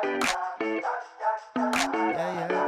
Yeah, yeah, yeah.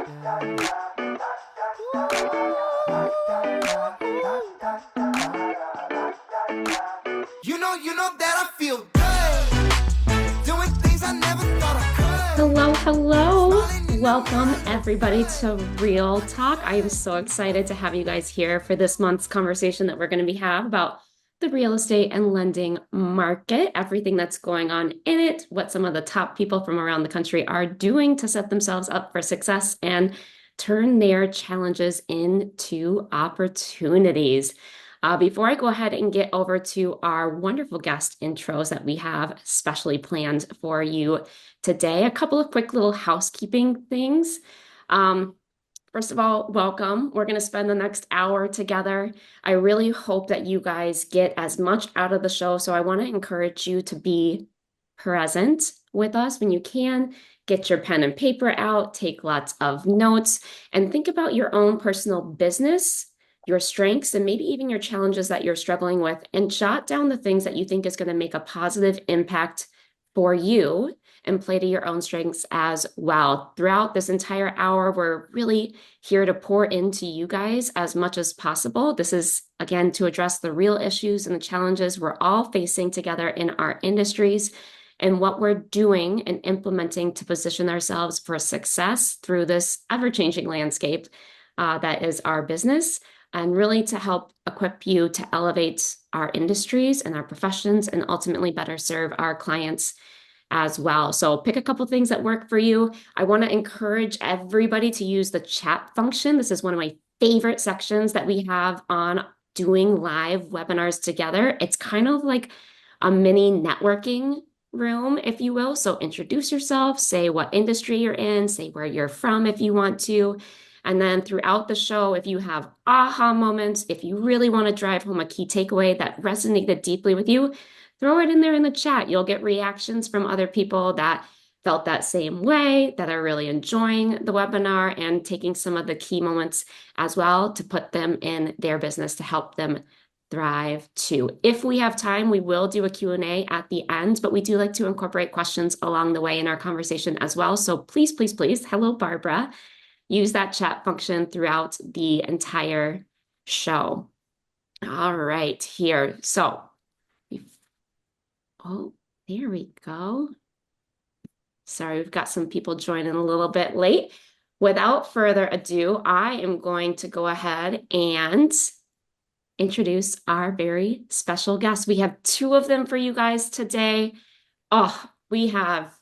You know that I feel good. Doing things I never thought I could. Hello, hello. Smiling in the Welcome mirror. everybody to Real Talk. I am so excited to have you guys here for this month's conversation that we're going to be have about the real estate and lending market, everything that's going on in it, what some of the top people from around the country are doing to set themselves up for success and turn their challenges into opportunities. Before I go ahead and get over to our wonderful guest intros that we have specially planned for you today, a couple of quick little housekeeping things. Um, First of all, welcome. We're going to spend the next hour together. I really hope that you guys get as much out of the show. So I want to encourage you to be present with us when you can. Get your pen and paper out, take lots of notes, and think about your own personal business, your strengths, and maybe even your challenges that you're struggling with, and jot down the things that you think is going to make a positive impact for you and play to your own strengths as well. Throughout this entire hour, we're really here to pour into you guys as much as possible. This is, again, to address the real issues and the challenges we're all facing together in our industries and what we're doing and implementing to position ourselves for success through this ever-changing landscape that is our business, and really to help equip you to elevate our industries and our professions and ultimately better serve our clients as well. So pick a couple things that work for you. I want to encourage everybody to use the chat function. This is one of my favorite sections that we have on doing live webinars together. It's kind of like a mini networking room, if you will. So introduce yourself, say what industry you're in, say where you're from if you want to. And then throughout the show, if you have aha moments, if you really want to drive home a key takeaway that resonated deeply with you, throw it in there in the chat. You'll get reactions from other people that felt that same way, that are really enjoying the webinar and taking some of the key moments as well to put them in their business to help them thrive too. If we have time, we will do a Q&A at the end, but we do like to incorporate questions along the way in our conversation as well. So please, please, please, hello, Barbara, use that chat function throughout the entire show. All right, here. So, oh, there we go. Sorry, we've got some people joining a little bit late. Without further ado, I am going to go ahead and introduce our very special guests. We have two of them for you guys today. Oh, we have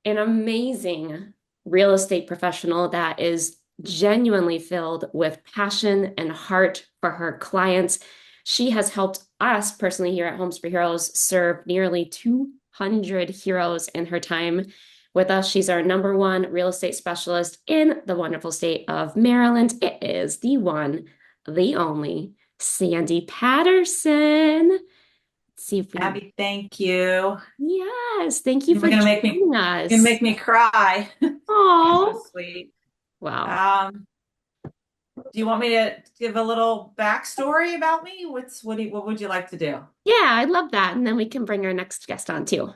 an amazing real estate professional that is genuinely filled with passion and heart for her clients. She has helped us personally here at Homes for Heroes serve nearly 200 heroes in her time with us. She's our number one real estate specialist in the wonderful state of Maryland. It is the one, the only Sandy Patterson. Let's see if we, Abby, thank you. yes, thank you You're for gonna make me joining you're gonna us. make me cry. You're so Oh, sweet. wow. Do you want me to give a little backstory about me? What would you like to do? Yeah, I love that. And then we can bring our next guest on too.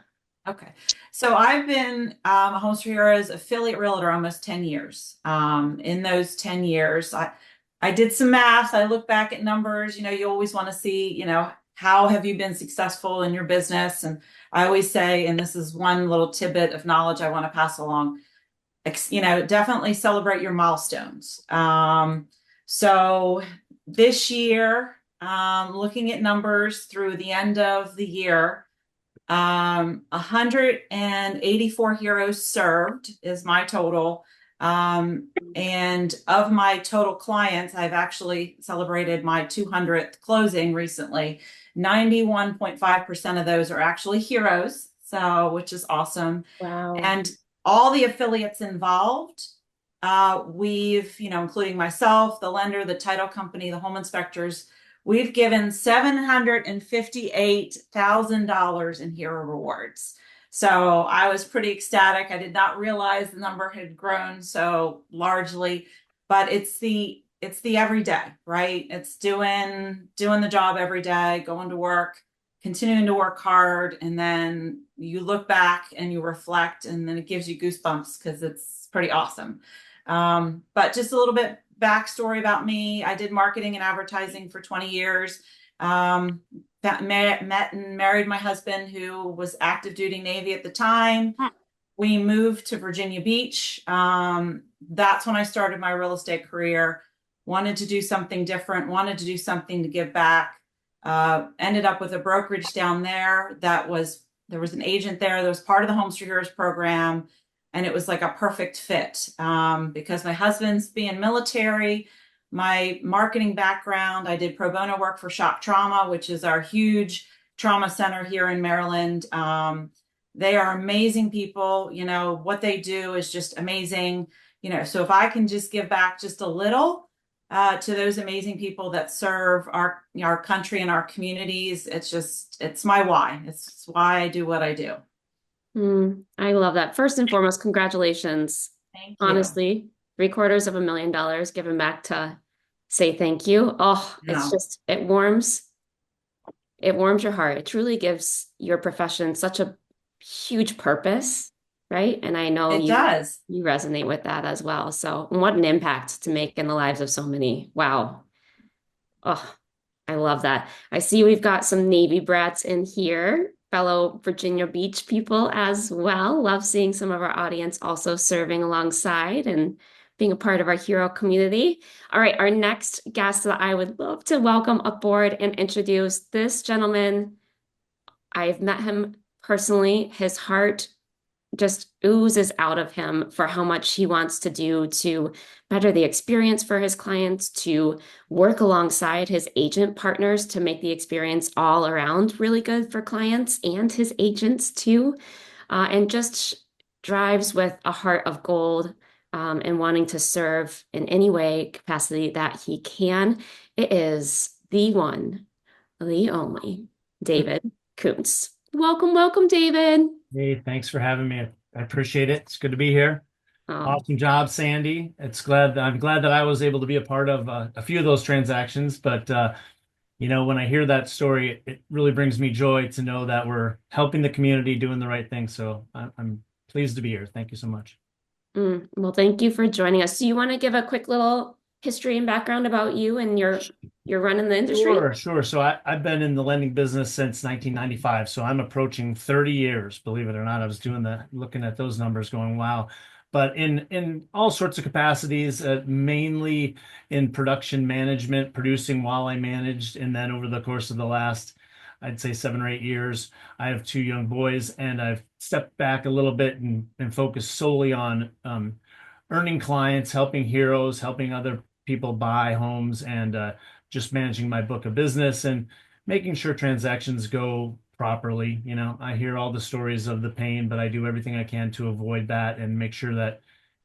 Okay. So I've been a Homes for Heroes affiliate realtor almost 10 years. In those 10 years, I did some math. I look back at numbers. You always want to see, how have you been successful in your business? And I always say, and this is one little tidbit of knowledge I want to pass along, definitely celebrate your milestones. So this year, looking at numbers through the end of the year, 184 heroes served is my total. And of my total clients, I've actually celebrated my 200th closing recently. 91.5% of those are actually heroes, so which is awesome. Wow. And all the affiliates involved, we've, including myself, the lender, the title company, the home inspectors, we've given $758,000 in hero rewards. So I was pretty ecstatic. I did not realize the number had grown so largely, but it's the everyday, right? It's doing the job every day, going to work, continuing to work hard, and then you look back and you reflect, and then it gives you goosebumps because it's pretty awesome. But just a little bit backstory about me. I did marketing and advertising for 20 years. Met and married my husband, who was active duty Navy at the time. We moved to Virginia Beach. That's when I started my real estate career. Wanted to do something different, wanted to do something to give back. Ended up with a brokerage down there there was an agent there that was part of the Homes for Heroes program. And it was like a perfect fit because my husband's being military, my marketing background, I did pro bono work for Shock Trauma, which is our huge trauma center here in Maryland. They are amazing people. You know, what they do is just amazing. You know, so if I can just give back just a little to those amazing people that serve our country and our communities, it's my why. It's why I do what I do. I love that. First and foremost, congratulations. Thank you. Honestly, $750,000 given back to say thank you. Oh, it's No, just, it warms your heart. It truly gives your profession such a huge purpose, right? And I know it does. you resonate with that as well. So, what an impact to make in the lives of so many. Wow. Oh, I love that. I see we've got some Navy brats in here, fellow Virginia Beach people as well. Love seeing some of our audience also serving alongside and being a part of our hero community. All right, our next guest that I would love to welcome aboard and introduce this gentleman. I've met him personally. His heart just oozes out of him for how much he wants to do to better the experience for his clients, to work alongside his agent partners to make the experience all around really good for clients and his agents too. And just drives with a heart of gold and wanting to serve in any way capacity that he can. It is the one, the only, David Koontz. Welcome, welcome, David. Hey, thanks for having me. I appreciate it. It's good to be here. Oh, Awesome job, Sandy. I'm glad that I was able to be a part of a few of those transactions. But when I hear that story, it really brings me joy to know that we're helping the community, doing the right thing. So I'm pleased to be here. Thank you so much. well, thank you for joining us. Do you want to give a quick little history and background about you and your run in the industry? Sure. So I've been in the lending business since 1995. So I'm approaching 30 years, believe it or not. I was doing looking at those numbers going, wow. But in all sorts of capacities, mainly in production management, producing while I managed. And then over the course of the last, I'd say 7 or 8 years, I have two young boys, and I've stepped back a little bit and focused solely on earning clients, helping heroes, helping other people buy homes, and just managing my book of business and making sure transactions go properly. I hear all the stories of the pain, but I do everything I can to avoid that and make sure that,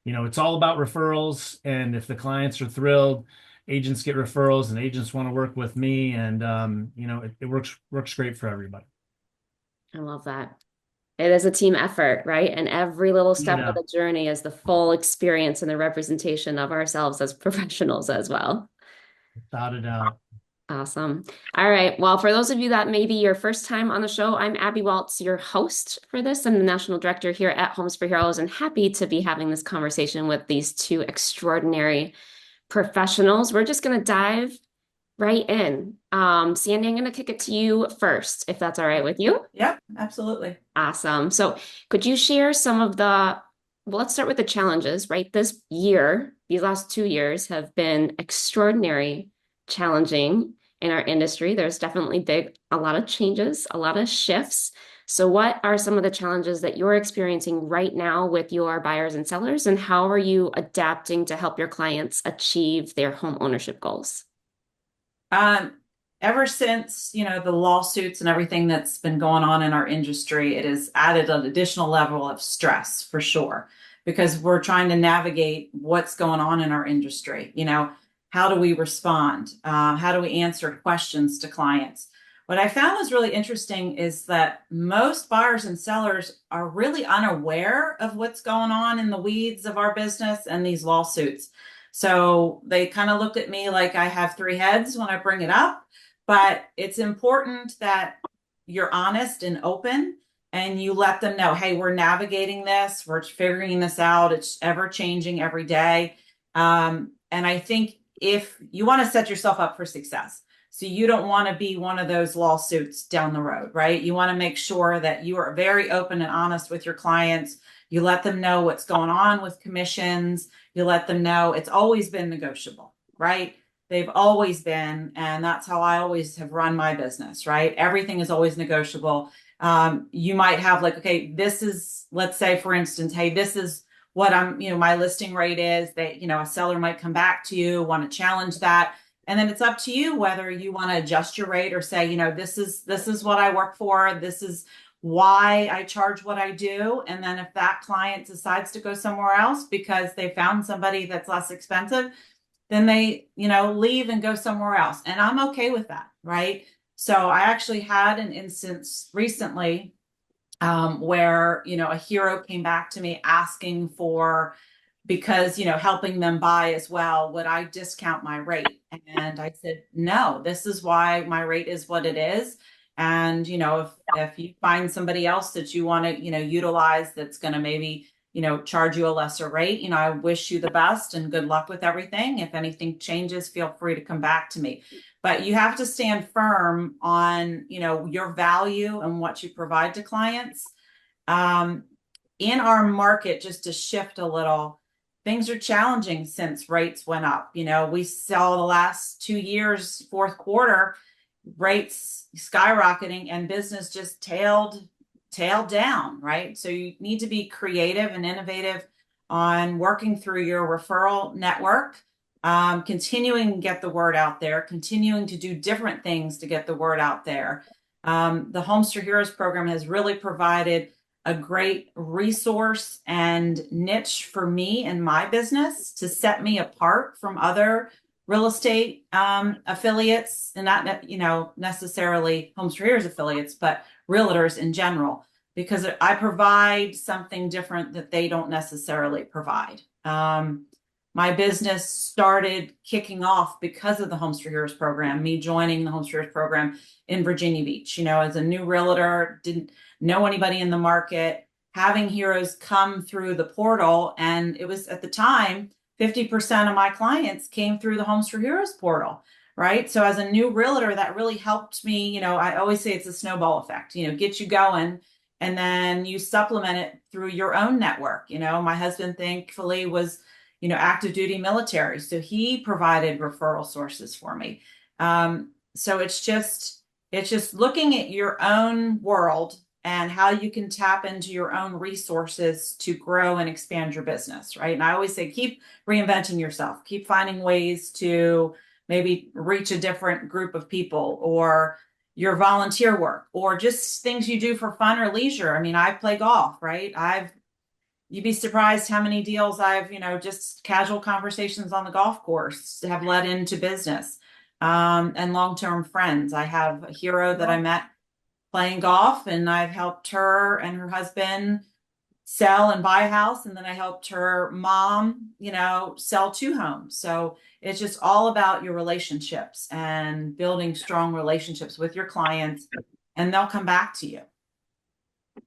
it's all about referrals. And if the clients are thrilled, agents get referrals, and agents want to work with me. And, it works great for everybody. I love that. It is a team effort, right? And every little step of Yeah, the journey is the full experience and the representation of ourselves as professionals as well. without a doubt. Awesome. All right. Well, for those of you that may be your first time on the show, I'm Abby Waltz, your host for this. I'm the national director here at Homes for Heroes, and happy to be having this conversation with these two extraordinary professionals. We're just going to dive right in. Sandy, I'm going to kick it to you first, if that's all right with you. Yep, absolutely. Awesome. So could you share some of well, let's start with the challenges, right? These last 2 years have been extraordinary, challenging in our industry. There's definitely a lot of changes, a lot of shifts. So what are some of the challenges that you're experiencing right now with your buyers and sellers, and how are you adapting to help your clients achieve their home ownership goals? Um, Ever since, the lawsuits and everything that's been going on in our industry, it has added an additional level of stress for sure, because we're trying to navigate what's going on in our industry. How do we respond? How do we answer questions to clients? What I found was really interesting is that most buyers and sellers are really unaware of what's going on in the weeds of our business and these lawsuits. So they kind of looked at me like I have three heads when I bring it up, but it's important that you're honest and open and you let them know, hey, we're navigating this, we're figuring this out. It's ever changing every day. And I think if you want to set yourself up for success, so you don't want to be one of those lawsuits down the road, right? You want to make sure that you are very open and honest with your clients. You let them know what's going on with commissions. You let them know it's always been negotiable, right? They've always been, and that's how I always have run my business, right? Everything is always negotiable. You might have like, okay, this is, let's say for instance, hey, this is what my listing rate is. That, a seller might come back to you, want to challenge that. And then it's up to you whether you want to adjust your rate or say, this is what I work for. This is why I charge what I do. And then if that client decides to go somewhere else because they found somebody that's less expensive, then they, leave and go somewhere else. And I'm okay with that, right? So I actually had an instance recently where, a hero came back to me asking for, because, helping them buy as well, would I discount my rate? And I said, no, this is why my rate is what it is. And, if you find somebody else that you want to, utilize, that's going to maybe, charge you a lesser rate, I wish you the best and good luck with everything. If anything changes, feel free to come back to me. But you have to stand firm on, your value and what you provide to clients. In our market, just to shift a little, things are challenging since rates went up. We saw the last 2 years, fourth quarter, rates skyrocketing and business just tailed down, right? So you need to be creative and innovative on working through your referral network, continuing to get the word out there, continuing to do different things to get the word out there. The Homester Heroes program has really provided a great resource and niche for me and my business to set me apart from other real estate affiliates, and not necessarily Homester Heroes affiliates, but realtors in general, because I provide something different that they don't necessarily provide. My business started kicking off because of the Homester Heroes program, me joining the Homester Heroes program in Virginia Beach, as a new realtor, didn't know anybody in the market, having heroes come through the portal. And it was at the time, 50% of my clients came through the Homester Heroes portal, right? So as a new realtor, that really helped me. I always say it's a snowball effect, get you going, and then you supplement it through your own network. My husband thankfully was, active duty military, so he provided referral sources for me. So it's just looking at your own world and how you can tap into your own resources to grow and expand your business, right? And I always say, keep reinventing yourself, keep finding ways to maybe reach a different group of people, or your volunteer work, or just things you do for fun or leisure. I mean, I play golf, right? You'd be surprised how many deals I've, just casual conversations on the golf course have led into business, and long-term friends. I have a hero that I met playing golf, and I've helped her and her husband sell and buy a house. And then I helped her mom, sell 2 homes. So it's just all about your relationships and building strong relationships with your clients, and they'll come back to you.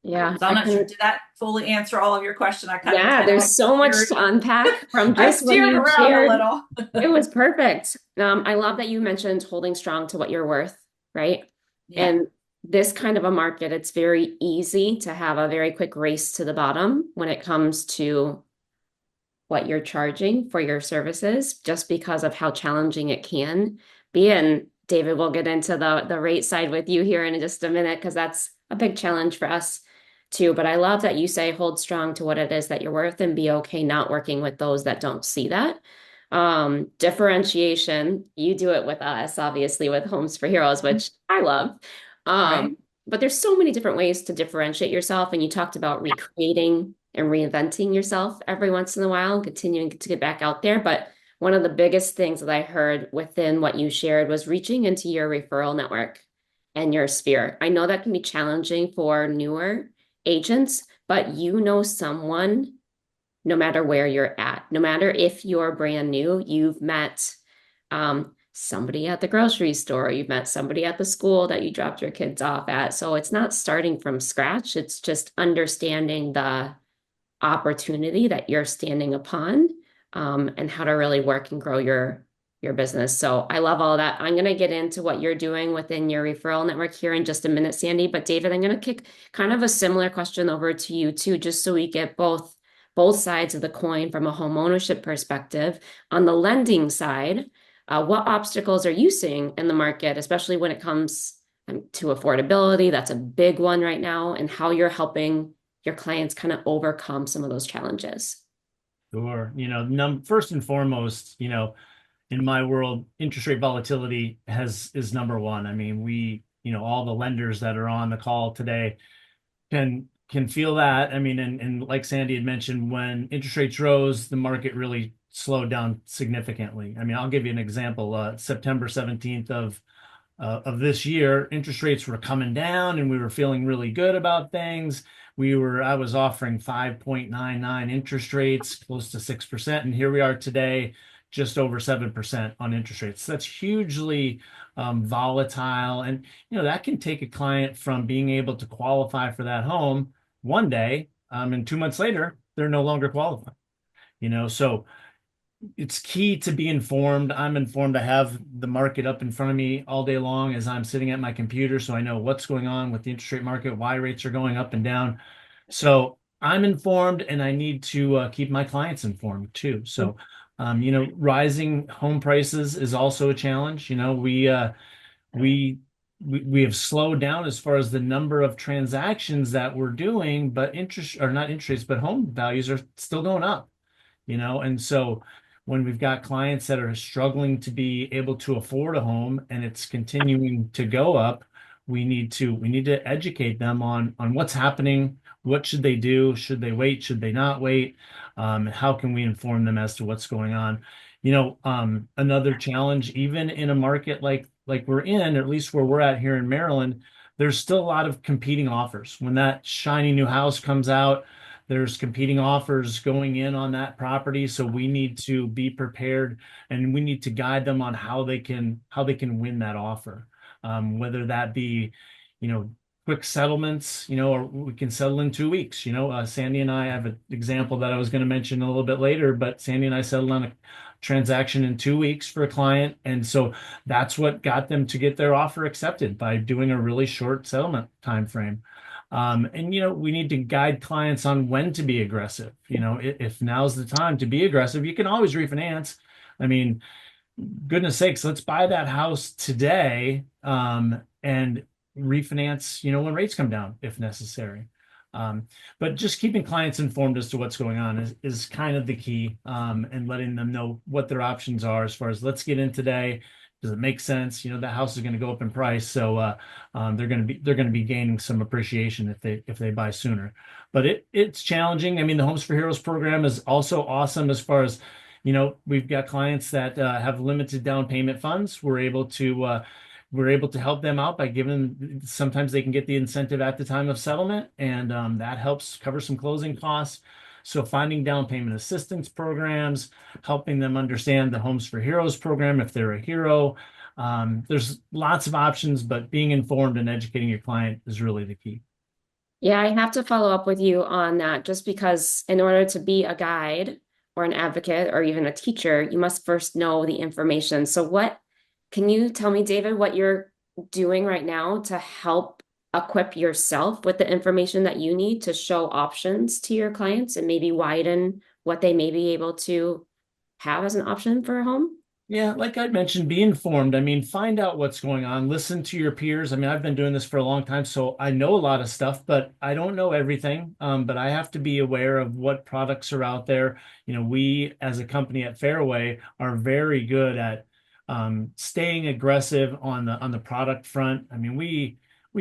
Yeah. So I'm not sure, did that fully answer all of your question? There's so much to unpack from just what you around shared. a little. It was perfect. I love that you mentioned holding strong to what you're worth, right? Yeah. And this kind of a market, it's very easy to have a very quick race to the bottom when it comes to what you're charging for your services, just because of how challenging it can be. And David, we'll get into the rate side with you here in just a minute, because that's a big challenge for us too. But I love that you say hold strong to what it is that you're worth, and be okay not working with those that don't see that. Differentiation, you do it with us, obviously, with Homes for Heroes, which I love. Right. But there's so many different ways to differentiate yourself. And you talked about recreating and reinventing yourself every once in a while, continuing to get back out there. But one of the biggest things that I heard within what you shared was reaching into your referral network and your sphere. I know that can be challenging for newer agents, but someone, no matter where you're at, no matter if you're brand new, you've met somebody at the grocery store, you've met somebody at the school that you dropped your kids off at. So it's not starting from scratch, it's just understanding the opportunity that you're standing upon, and how to really work and grow your business. So I love all of that. I'm going to get into what you're doing within your referral network here in just a minute, Sandy. But David, I'm going to kick kind of a similar question over to you too, just so we get both sides of the coin from a home ownership perspective. On the lending side, what obstacles are you seeing in the market, especially when it comes to affordability? That's a big one right now, and how you're helping your clients kind of overcome some of those challenges. Sure. First and foremost, in my world, interest rate volatility is number one. I mean, all the lenders that are on the call today can feel that. I mean, and like Sandy had mentioned, when interest rates rose, the market really slowed down significantly. I mean, I'll give you an example. September 17th of this year, interest rates were coming down and we were feeling really good about things. I was offering 5.99 interest rates, close to 6%. And here we are today, just over 7% on interest rates. That's hugely volatile. And, that can take a client from being able to qualify for that home one day, and 2 months later, they're no longer qualified. So it's key to be informed. I'm informed. I have the market up in front of me all day long as I'm sitting at my computer. So I know what's going on with the interest rate market, why rates are going up and down. So I'm informed, and I need to keep my clients informed too. So, rising home prices is also a challenge. We have slowed down as far as the number of transactions that we're doing, but not interest rates, but home values are still going up. And so when we've got clients that are struggling to be able to afford a home and it's continuing to go up, we need to educate them on what's happening. What should they do? Should they wait? Should they not wait? How can we inform them as to what's going on? Another challenge, even in a market like we're in, or at least where we're at here in Maryland, there's still a lot of competing offers. When that shiny new house comes out, there's competing offers going in on that property. So we need to be prepared, and we need to guide them on how they can win that offer. Whether that be, quick settlements, or we can settle in 2 weeks. Sandy and I have an example that I was going to mention a little bit later, but Sandy and I settled on a transaction in 2 weeks for a client. And so that's what got them to get their offer accepted, by doing a really short settlement time frame. And we need to guide clients on when to be aggressive. If now's the time to be aggressive, you can always refinance. I mean, goodness sakes, let's buy that house today, and refinance, when rates come down if necessary. But just keeping clients informed as to what's going on is kind of the key, and letting them know what their options are as far as, let's get in today. Does it make sense? That house is going to go up in price, so they're going to be gaining some appreciation if they buy sooner. But it's challenging. I mean, the Homes for Heroes program is also awesome as far as, we've got clients that have limited down payment funds. We're able to help them out by giving. Sometimes they can get the incentive at the time of settlement, and that helps cover some closing costs. So finding down payment assistance programs, helping them understand the Homes for Heroes program if they're a hero. There's lots of options, but being informed and educating your client is really the key. Yeah, I have to follow up with you on that, just because in order to be a guide or an advocate or even a teacher, you must first know the information. So can you tell me, David, what you're doing right now to help equip yourself with the information that you need to show options to your clients and maybe widen what they may be able to have as an option for a home? Yeah, like I mentioned, be informed. I mean, find out what's going on. Listen to your peers. I mean, I've been doing this for a long time, so I know a lot of stuff, but I don't know everything. But I have to be aware of what products are out there. We as a company at Fairway are very good at staying aggressive on the product front. I mean, we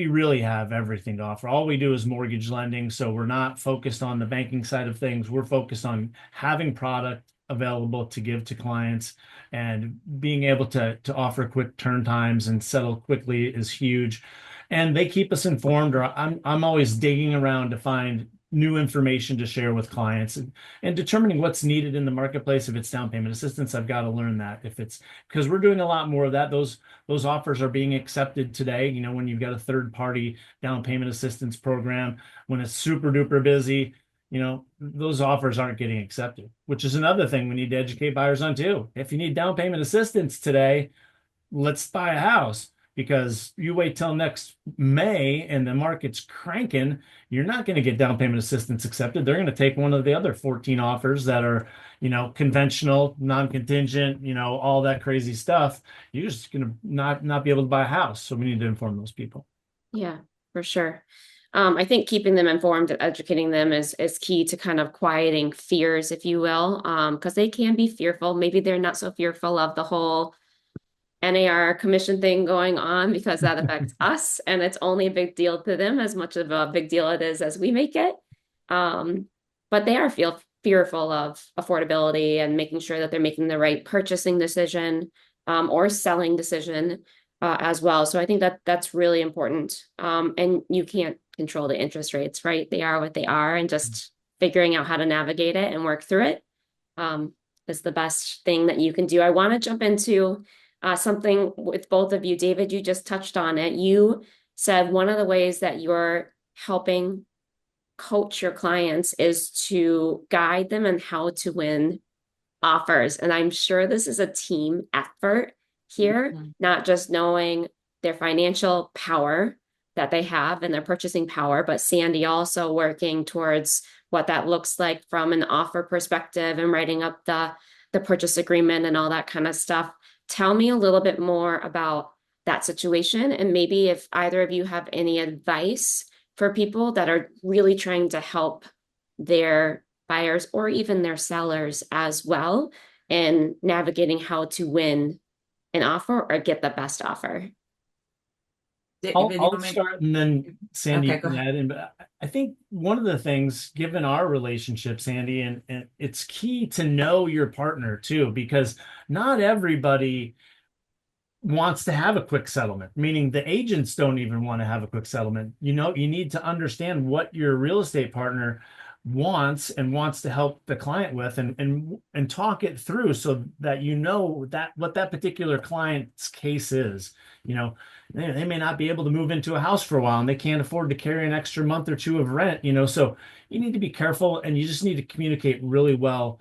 really have everything to offer. All we do is mortgage lending, so we're not focused on the banking side of things. We're focused on having product available to give to clients, and being able to offer quick turn times and settle quickly is huge. And they keep us informed, or I'm always digging around to find new information to share with clients, and determining what's needed in the marketplace. If it's down payment assistance, I've got to learn that. If it's because we're doing a lot more of that, those offers are being accepted today. You know, when you've got a third party down payment assistance program, when it's super duper busy, you know, those offers aren't getting accepted, which is another thing we need to educate buyers on too. If you need down payment assistance today, let's buy a house, because you wait till next May and the market's cranking, you're not going to get down payment assistance accepted. They're going to take one of the other 14 offers that are, you know, conventional, non-contingent, you know, all that crazy stuff. You're just going to not be able to buy a house. So we need to inform those people. Yeah, for sure. I think keeping them informed and educating them is key to kind of quieting fears, if you will, because they can be fearful. Maybe they're not so fearful of the whole NAR commission thing going on because that affects us, and it's only a big deal to them as much of a big deal it is as we make it. But they are fearful of affordability and making sure that they're making the right purchasing decision, or selling decision, as well. So I think that that's really important. And you can't control the interest rates, right? They are what they are, and just figuring out how to navigate it and work through it, is the best thing that you can do. I want to jump into something with both of you. David, you just touched on it. You said one of the ways that you're helping coach your clients is to guide them on how to win offers. And I'm sure this is a team effort here, not just knowing their financial power that they have and their purchasing power, but Sandy also working towards what that looks like from an offer perspective and writing up the purchase agreement and all that kind of stuff. Tell me a little bit more about that situation, and maybe if either of you have any advice for people that are really trying to help their buyers or even their sellers as well in navigating how to win an offer or get the best offer. I'll start, and then Sandy, Okay, you go can ahead. add in. But I think one of the things, given our relationship, Sandy, and it's key to know your partner too, because not everybody wants to have a quick settlement, meaning the agents don't even want to have a quick settlement. You know, you need to understand what your real estate partner wants and wants to help the client with, and talk it through so that you know that what that particular client's case is. You know, they may not be able to move into a house for a while and they can't afford to carry an extra month or two of rent, you know, so you need to be careful, and you just need to communicate really well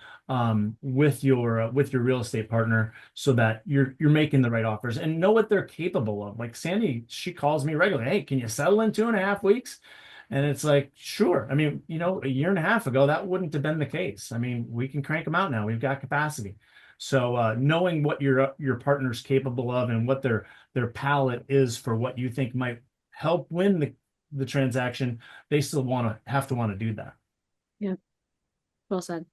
with your real estate partner so that you're making the right offers and know what they're capable of. Like Sandy, she calls me regularly, hey, can you settle in 2.5 weeks? And it's like, sure. I mean, you know, a year and a half ago, that wouldn't have been the case. I mean, we can crank them out now. We've got capacity. So knowing what your partner's capable of and what their palette is for what you think might help win the transaction, they still have to want to do that. Yeah, well said.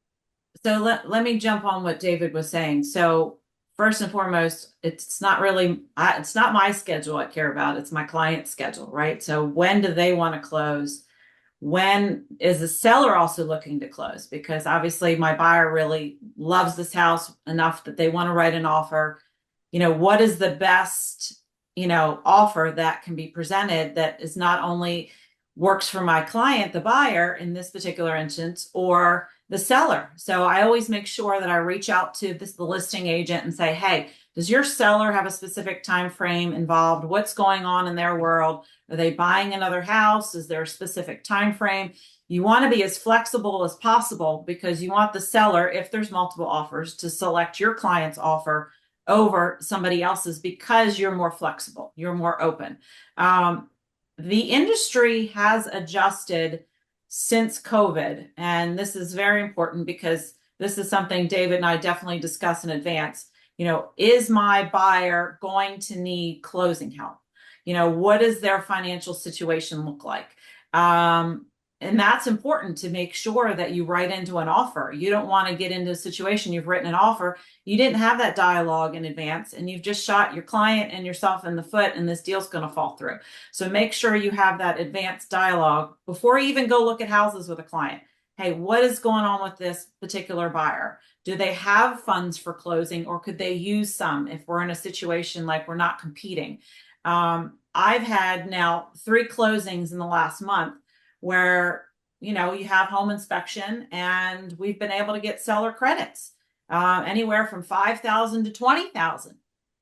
So let me jump on what David was saying. So first and foremost, it's not really, it's not my schedule I care about. It's my client's schedule, right? So when do they want to close? When is the seller also looking to close? Because obviously my buyer really loves this house enough that they want to write an offer. You know, what is the best, you know, offer that can be presented that is not only works for my client, the buyer in this particular instance, or the seller. So I always make sure that I reach out to the listing agent and say, hey, does your seller have a specific time frame involved? What's going on in their world? Are they buying another house? Is there a specific time frame? You want to be as flexible as possible because you want the seller, if there's multiple offers, to select your client's offer over somebody else's because you're more flexible, you're more open. The industry has adjusted since COVID, and this is very important because this is something David and I definitely discuss in advance. You know, is my buyer going to need closing help? You know, what does their financial situation look like? And that's important to make sure that you write into an offer. You don't want to get into a situation, you've written an offer, you didn't have that dialogue in advance, and you've just shot your client and yourself in the foot, and this deal's going to fall through. So make sure you have that advanced dialogue before you even go look at houses with a client. Hey, what is going on with this particular buyer? Do they have funds for closing, or could they use some if we're in a situation like we're not competing? I've had now 3 closings in the last month where you have home inspection, and we've been able to get seller credits, anywhere from 5,000 to 20,000.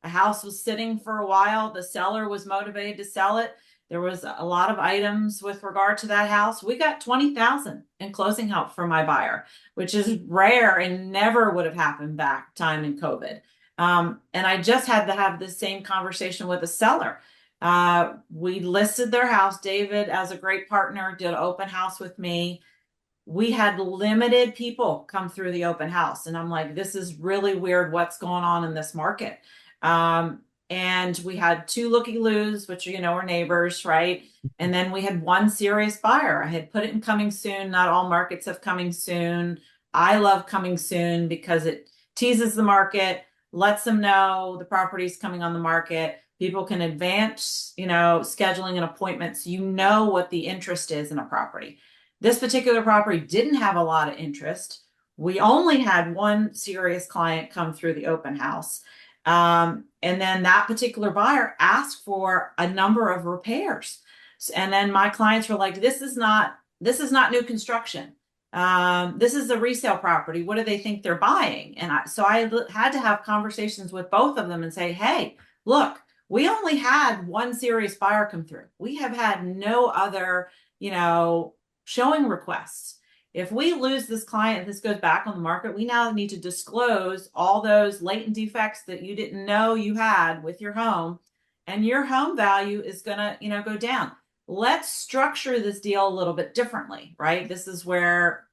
A house was sitting for a while. The seller was motivated to sell it. There was a lot of items with regard to that house. We got 20,000 in closing help from my buyer, which is rare and never would have happened back time in COVID. And I just had to have the same conversation with a seller. We listed their house. David, as a great partner, did an open house with me. We had limited people come through the open house. And I'm like, this is really weird. What's going on in this market? And we had two looky-loos, which, are neighbors, right? And then we had one serious buyer. I had put it in coming soon. Not all markets have coming soon. I love coming soon because it teases the market, lets them know the property's coming on the market. People can advance, scheduling an appointment so you know what the interest is in a property. This particular property didn't have a lot of interest. We only had one serious client come through the open house. And then that particular buyer asked for a number of repairs. And then my clients were like, this is not new construction. This is a resale property. What do they think they're buying? And so I had to have conversations with both of them and say, hey, look, we only had one serious buyer come through. We have had no other, showing requests. If we lose this client, this goes back on the market, we now need to disclose all those latent defects that you didn't know you had with your home, and your home value is going to, go down. Let's structure this deal a little bit differently, right? This is where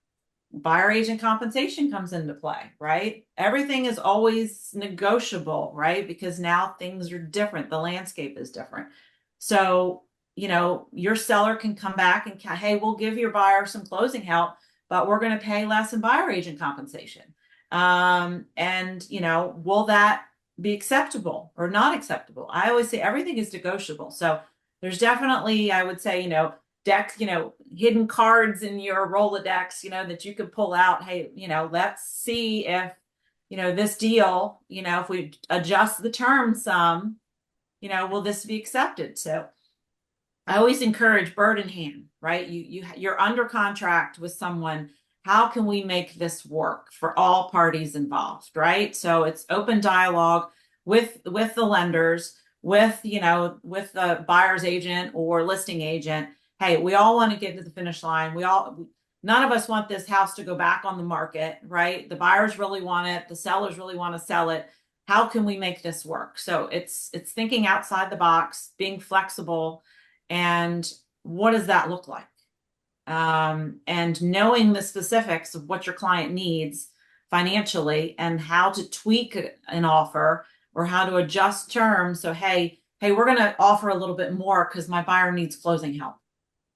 buyer agent compensation comes into play, right? Everything is always negotiable, right? Because now things are different. The landscape is different. So, your seller can come back and, hey, we'll give your buyer some closing help, but we're going to pay less in buyer agent compensation. And, will that be acceptable or not acceptable? I always say everything is negotiable. So there's definitely, I would say, deck, hidden cards in your Rolodex, that you could pull out. Hey, let's see if, this deal, if we adjust the terms some, will this be accepted? So I always encourage bird in hand, right? You're under contract with someone. How can we make this work for all parties involved, right? So it's open dialogue with the lenders, with the buyer's agent or listing agent. Hey, we all want to get to the finish line. None of us want this house to go back on the market, right? The buyers really want it. The sellers really want to sell it. How can we make this work? So it's thinking outside the box, being flexible, and what does that look like? And knowing the specifics of what your client needs financially and how to tweak an offer or how to adjust terms. So, hey, we're going to offer a little bit more because my buyer needs closing help,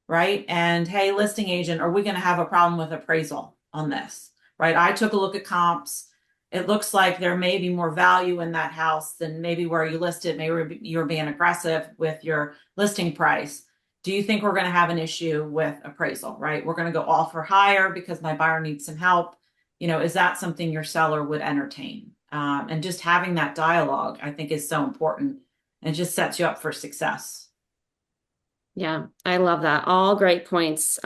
right? And hey, listing agent, are we going to have a problem with appraisal on this, right? I took a look at comps. It looks like there may be more value in that house than maybe where you listed. Maybe you're being aggressive with your listing price. Do you think we're going to have an issue with appraisal, right? We're going to go offer higher because my buyer needs some help. Is that something your seller would entertain? And just having that dialogue, I think, is so important and just sets you up for success. Yeah, I love that. All great points.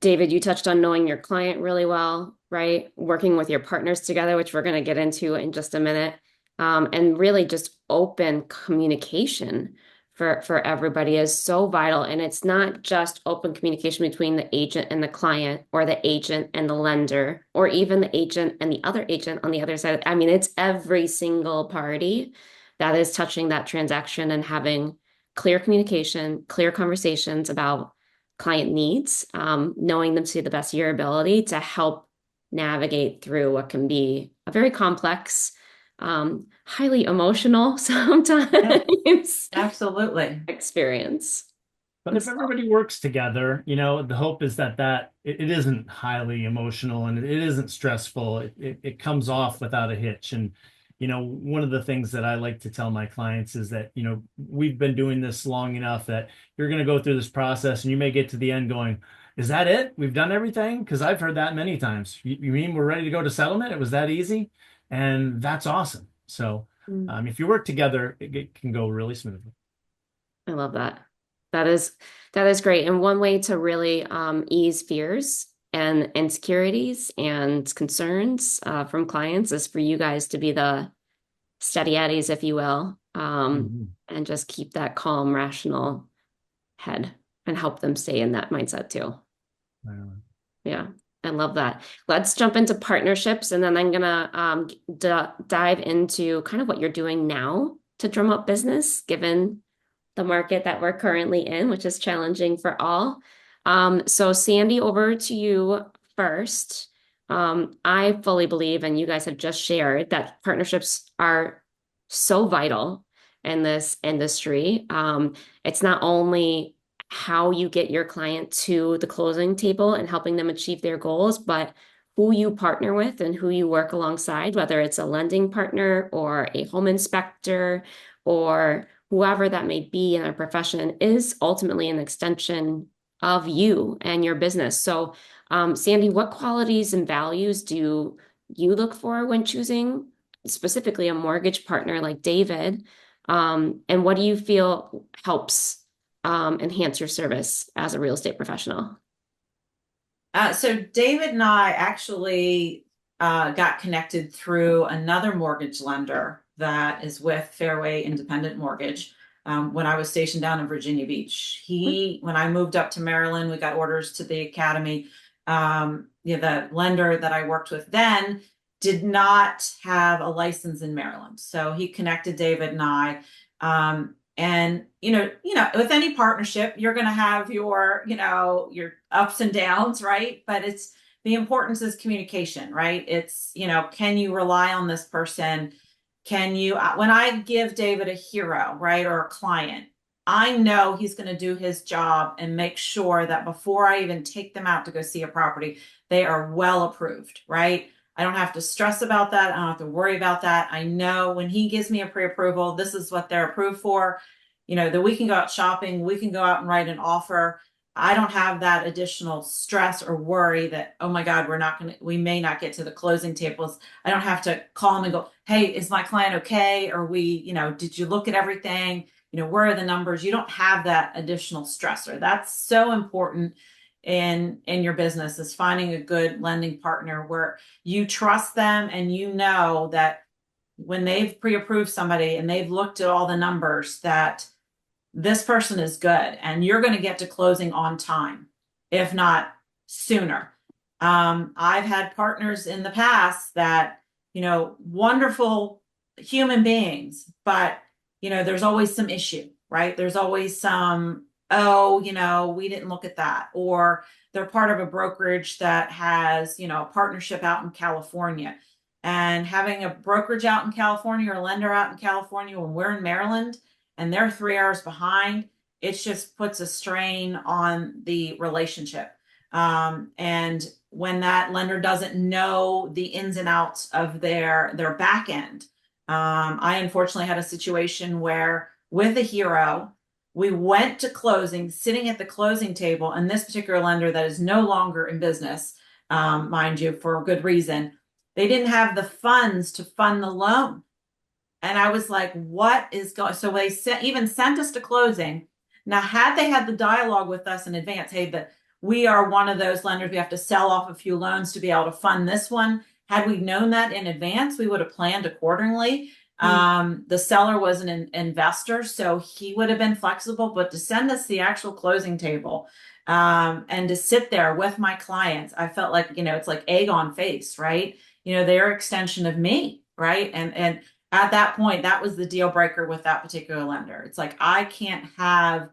David, you touched on knowing your client really well, right? Working with your partners together, which we're going to get into in just a minute. And really just open communication for everybody is so vital. And it's not just open communication between the agent and the client, or the agent and the lender, or even the agent and the other agent on the other side. I mean, it's every single party that is touching that transaction and having clear communication, clear conversations about client needs, knowing them to the best of your ability to help navigate through what can be a very complex, highly emotional sometimes Absolutely. experience. But if everybody works together, the hope is that it isn't highly emotional and it isn't stressful. It comes off without a hitch. And, one of the things that I like to tell my clients is that, we've been doing this long enough that you're going to go through this process and you may get to the end going, is that it? We've done everything? Because I've heard that many times. You mean we're ready to go to settlement? It was that easy? And that's awesome. So if you work together, it can go really smoothly. I love that. That is that is great. And one way to really ease fears and insecurities and concerns from clients is for you guys to be the steady Eddies, if you will, Mhm. and just keep that calm, rational head and help them stay in that mindset too. Wow. Yeah, I love that. Let's jump into partnerships, and then I'm gonna d dive into kind of what you're doing now to drum up business, given the market that we're currently in, which is challenging for all. So Sandy, over to you first. I fully believe, and you guys have just shared, that partnerships are so vital in this industry. It's not only how you get your client to the closing table and helping them achieve their goals, but who you partner with and who you work alongside, whether it's a lending partner or a home inspector or whoever that may be in our profession, is ultimately an extension of you and your business. So, Sandy, what qualities and values do you look for when choosing specifically a mortgage partner like David? And what do you feel helps enhance your service as a real estate professional? So David and I actually got connected through another mortgage lender that is with Fairway Independent Mortgage. When I was stationed down in Virginia Beach, when I moved up to Maryland, we got orders to the academy. The lender that I worked with then did not have a license in Maryland, so he connected David and I. And with any partnership, you're going to have your ups and downs, right? But it's the importance is communication, right? It's, can you rely on this person? Can you, when I give David a hero, right, or a client, I know he's going to do his job and make sure that before I even take them out to go see a property, they are well approved, right? I don't have to stress about that. I don't have to worry about that. I know when he gives me a pre-approval, this is what they're approved for. That we can go out shopping, we can go out and write an offer. I don't have that additional stress or worry that, oh my God, we may not get to the closing tables. I don't have to call him and go, hey, is my client okay? Or did you look at everything? Where are the numbers? You don't have that additional stressor. That's so important in your business, is finding a good lending partner where you trust them and you know that when they've pre-approved somebody and they've looked at all the numbers, that this person is good and you're going to get to closing on time, if not sooner. I've had partners in the past that, wonderful human beings, but, there's always some issue, right? There's always some, oh, we didn't look at that. Or they're part of a brokerage that has, a partnership out in California. And having a brokerage out in California or a lender out in California when we're in Maryland, and they're 3 hours behind, it just puts a strain on the relationship. And when that lender doesn't know the ins and outs of their back end, I unfortunately had a situation where with a hero, we went to closing, sitting at the closing table, and this particular lender that is no longer in business, mind you, for a good reason, they didn't have the funds to fund the loan. And I was like, what is going? So they even sent us to closing. Now, had they had the dialogue with us in advance, hey, we are one of those lenders, we have to sell off a few loans to be able to fund this one. Had we known that in advance, we would have planned accordingly. The seller was an investor, so he would have been flexible, but to send us the actual closing table and to sit there with my clients, I felt like, it's like egg on face, right? They're extension of me, right? And at that point, that was the deal breaker with that particular lender. It's like, I can't have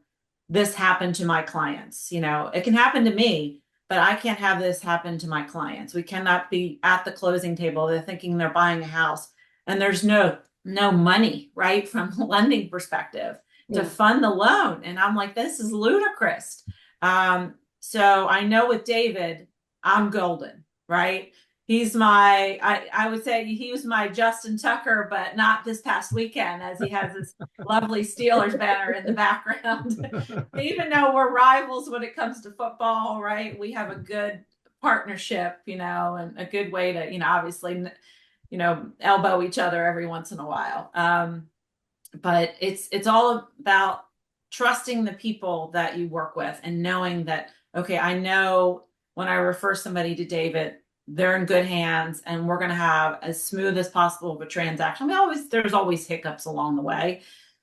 this happen to my clients. It can happen to me, but I can't have this happen to my clients. We cannot be at the closing table. They're thinking they're buying a house and there's no money, right? From a lending perspective to Yeah. fund the loan. And I'm like, this is ludicrous. So I know with David, I'm golden, right? He's I would say he was my Justin Tucker, but not this past weekend, as he has this lovely Steelers banner in the background. Even though we're rivals when it comes to football, right? We have a good partnership, and a good way to, obviously, elbow each other every once in a while. But it's all about trusting the people that you work with and knowing that, okay, I know when I refer somebody to David, they're in good hands and we're going to have as smooth as possible of a transaction. There's always hiccups along the way.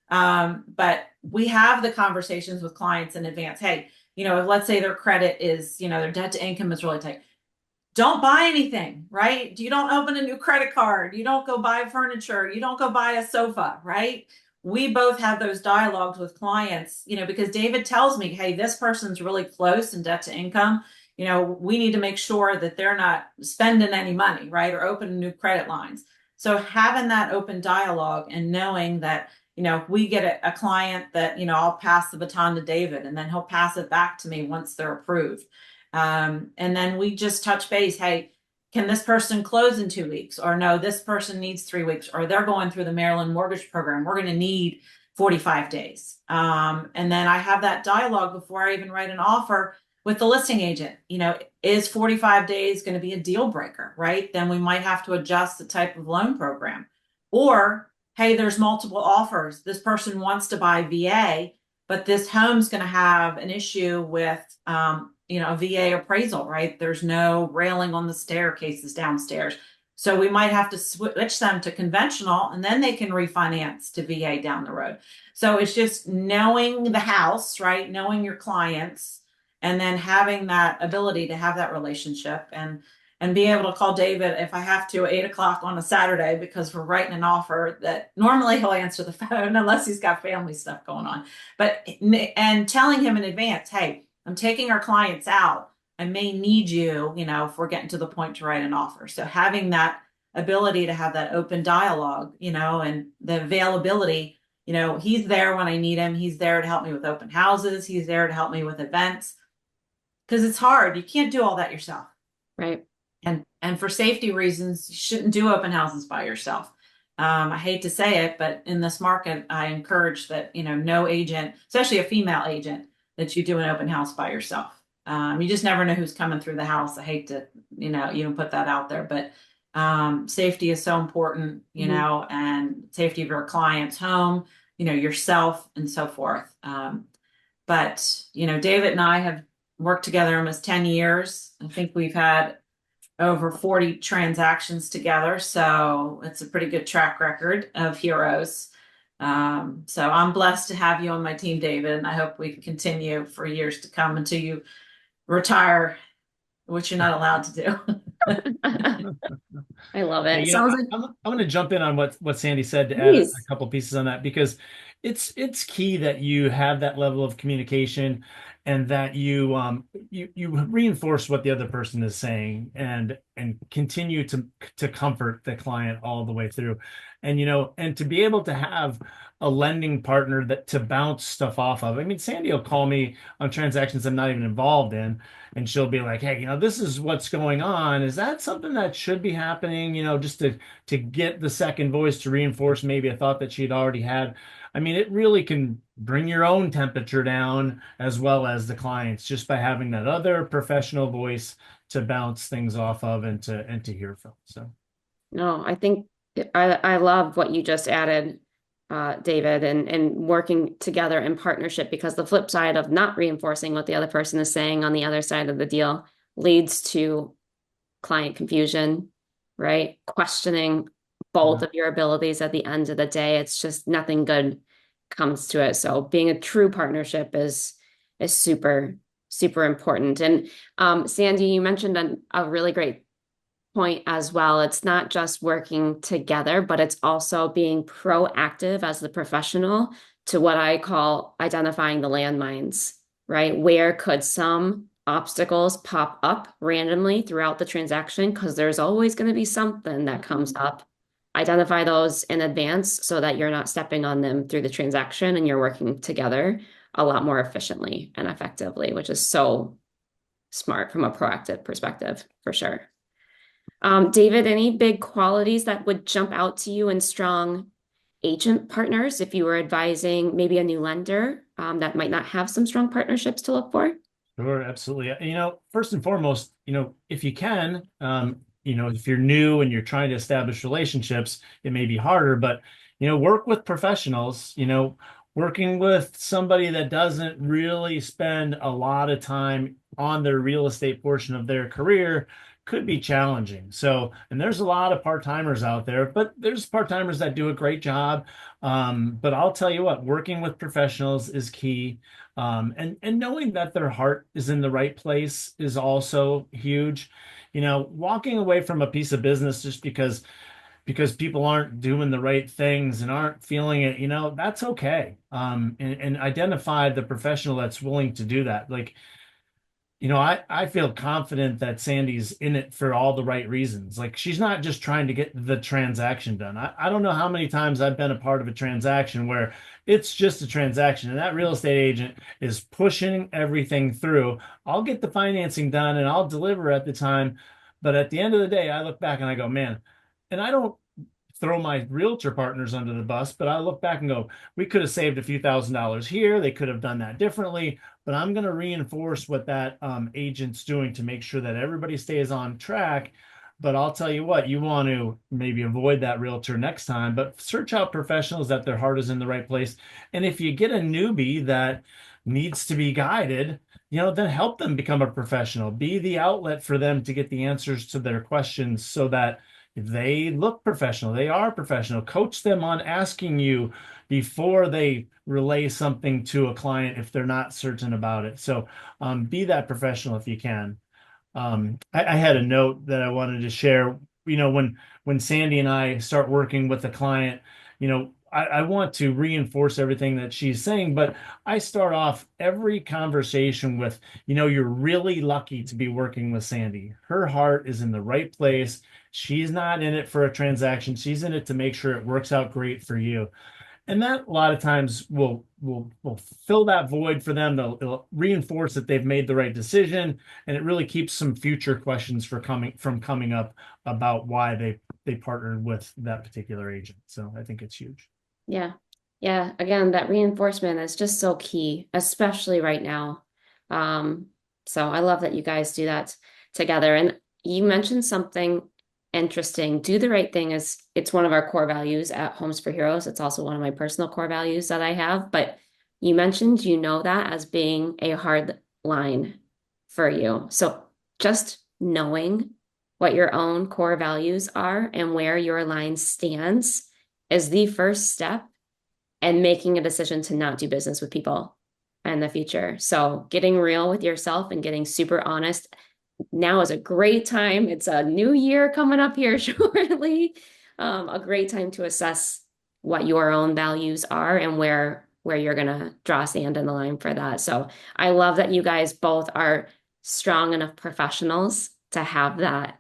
But we have the conversations with clients in advance. Hey, let's say their credit is, their debt to income is really tight. Don't buy anything, right? You don't open a new credit card. You don't go buy furniture. You don't go buy a sofa, right? We both have those dialogues with clients, because David tells me, hey, this person's really close in debt to income. We need to make sure that they're not spending any money, right? Or opening new credit lines. So having that open dialogue and knowing that, if we get a client that, I'll pass the baton to David and then he'll pass it back to me once they're approved. And then we just touch base. Hey, can this person close in 2 weeks? Or no, this person needs 3 weeks, or they're going through the Maryland mortgage program. We're going to need 45 days. And then I have that dialogue before I even write an offer with the listing agent. Is 45 days going to be a deal breaker, right? Then we might have to adjust the type of loan program. Or, hey, there's multiple offers. This person wants to buy VA, but this home's going to have an issue with, a VA appraisal, right? There's no railing on the staircases downstairs. So we might have to switch them to conventional and then they can refinance to VA down the road. So it's just knowing the house, right? Knowing your clients and then having that ability to have that relationship and being able to call David if I have to at 8 o'clock on a Saturday because we're writing an offer that normally he'll answer the phone unless he's got family stuff going on. And telling him in advance, hey, I'm taking our clients out. I may need you, if we're getting to the point to write an offer. So having that ability to have that open dialogue, and the availability, he's there when I need him. He's there to help me with open houses. He's there to help me with events because it's hard. You can't do all that yourself. Right. And for safety reasons, you shouldn't do open houses by yourself. I hate to say it, but in this market, I encourage that, no agent, especially a female agent, that you do an open house by yourself. You just never know who's coming through the house. I hate to, even put that out there, but safety is so important, and safety of your client's home, yourself and so forth. But, David and I have worked together almost 10 years. I think we've had over 40 transactions together. So it's a pretty good track record of heroes. So I'm blessed to have you on my team, David, and I hope we can continue for years to come until you retire, which you're not allowed to do. I love it. Yeah, Sounds like I'm going to jump in on what Sandy said to add a please. couple pieces on that because it's key that you have that level of communication and that you reinforce what the other person is saying and continue to comfort the client all the way through. And and to be able to have a lending partner that to bounce stuff off of. I mean, Sandy will call me on transactions I'm not even involved in, and she'll be like, hey, this is what's going on. Is that something that should be happening? Just to get the second voice to reinforce maybe a thought that she'd already had. I mean, it really can bring your own temperature down as well as the clients just by having that other professional voice to bounce things off of and to hear from. So No, I think I love what you just added, David, and working together in partnership because the flip side of not reinforcing what the other person is saying on the other side of the deal leads to client confusion, right? Questioning both of your abilities at the end of the day. It's just nothing good comes to it. So being a true partnership is super, super important. And Sandy, you mentioned a really great point as well. It's not just working together, but it's also being proactive as the professional to what I call identifying the landmines, right? Where could some obstacles pop up randomly throughout the transaction? Because there's always going to be something that comes up. Identify those in advance so that you're not stepping on them through the transaction and you're working together a lot more efficiently and effectively, which is so smart from a proactive perspective, for sure. David, any big qualities that would jump out to you in strong agent partners if you were advising maybe a new lender that might not have some strong partnerships to look for? Sure, absolutely. First and foremost, if you can, if you're new and you're trying to establish relationships, it may be harder, but, work with professionals, working with somebody that doesn't really spend a lot of time on their real estate portion of their career could be challenging. So, and there's a lot of part-timers out there, but there's part-timers that do a great job. But I'll tell you what, working with professionals is key. And knowing that their heart is in the right place is also huge. You know, walking away from a piece of business just because people aren't doing the right things and aren't feeling it, you know, that's okay. And identify the professional that's willing to do that. Like, you know, I feel confident that Sandy's in it for all the right reasons. Like she's not just trying to get the transaction done. I don't know how many times I've been a part of a transaction where it's just a transaction and that real estate agent is pushing everything through. I'll get the financing done and I'll deliver at the time. But at the end of the day, I look back and I go, man, and I don't throw my realtor partners under the bus, but I look back and go, we could have saved a few $1,000s here. They could have done that differently, but I'm going to reinforce what that agent's doing to make sure that everybody stays on track. But I'll tell you what, you want to maybe avoid that realtor next time, but search out professionals that their heart is in the right place. And if you get a newbie that needs to be guided, you know, then help them become a professional. Be the outlet for them to get the answers to their questions so that they look professional. They are professional. Coach them on asking you before they relay something to a client if they're not certain about it. So be that professional if you can. I had a note that I wanted to share. You know, when Sandy and I start working with a client, you know, I want to reinforce everything that she's saying, but I start off every conversation with, you know, you're really lucky to be working with Sandy. Her heart is in the right place. She's not in it for a transaction. She's in it to make sure it works out great for you. And that a lot of times will fill that void for them. It'll reinforce that they've made the right decision, and it really keeps some future questions from coming up about why they partnered with that particular agent. So I think it's huge. Yeah. Yeah. Again, that reinforcement is just so key, especially right now. Um, so I love that you guys do that together. And you mentioned something interesting. Do the right thing is it's one of our core values at Homes for Heroes. It's also one of my personal core values that I have. But you mentioned you know that as being a hard line for you. So just knowing what your own core values are and where your line stands is the first step and making a decision to not do business with people in the future. So getting real with yourself and getting super honest. Now is a great time. It's a new year coming up here shortly. A great time to assess what your own values are and where you're gonna draw sand in the line for that. So I love that you guys both are strong enough professionals to have that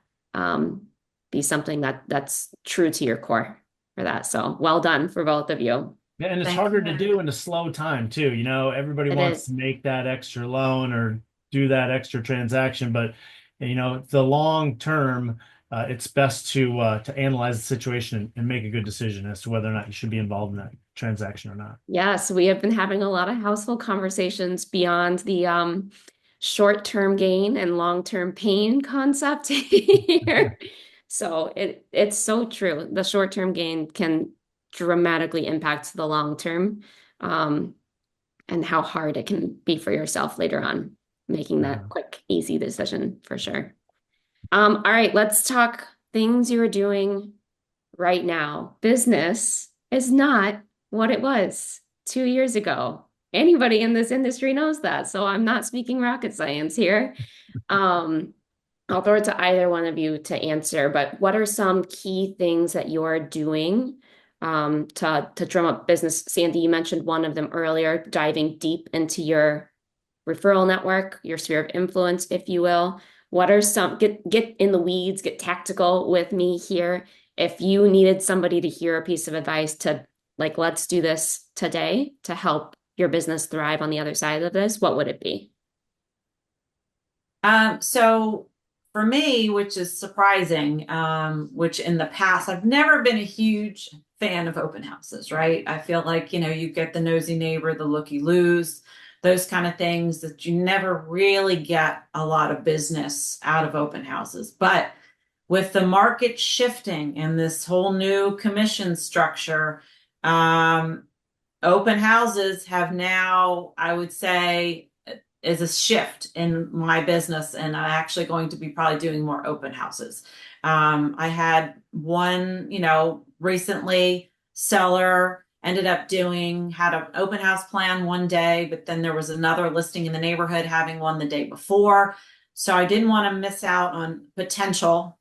be something that's true to your core for that. So well done for both of you. Yeah, and it's Thank harder you. to do in a slow time too. You know, everybody It wants is. to make that extra loan or do that extra transaction, but you know, the long term, it's best to analyze the situation and make a good decision as to whether or not you should be involved in that transaction or not. Yes, we have been having a lot of household conversations beyond the short-term gain and long-term pain concept here. So it's so true. The short-term gain can dramatically impact the long term, and how hard it can be for yourself later on, making Yeah. that quick, easy decision for sure. All right, let's talk things you're doing right now. Business is not what it was 2 years ago. Anybody in this industry knows that. So I'm not speaking rocket science here. Um, I'll throw it to either one of you to answer, but what are some key things that you're doing to drum up business? Sandy, you mentioned one of them earlier, diving deep into your referral network, your sphere of influence, if you will. What are some, get in the weeds, get tactical with me here. If you needed somebody to hear a piece of advice to like, let's do this today to help your business thrive on the other side of this, what would it be? So for me, which is surprising, which in the past, I've never been a huge fan of open houses, right? I feel like, you know, you get the nosy neighbor, the looky-loos, those kind of things that you never really get a lot of business out of open houses. But with the market shifting and this whole new commission structure, open houses have now, I would say, is a shift in my business, and I'm actually going to be probably doing more open houses. I had one, recently seller ended up had an open house plan one day, but then there was another listing in the neighborhood having one the day before. So I didn't want to miss out on potential,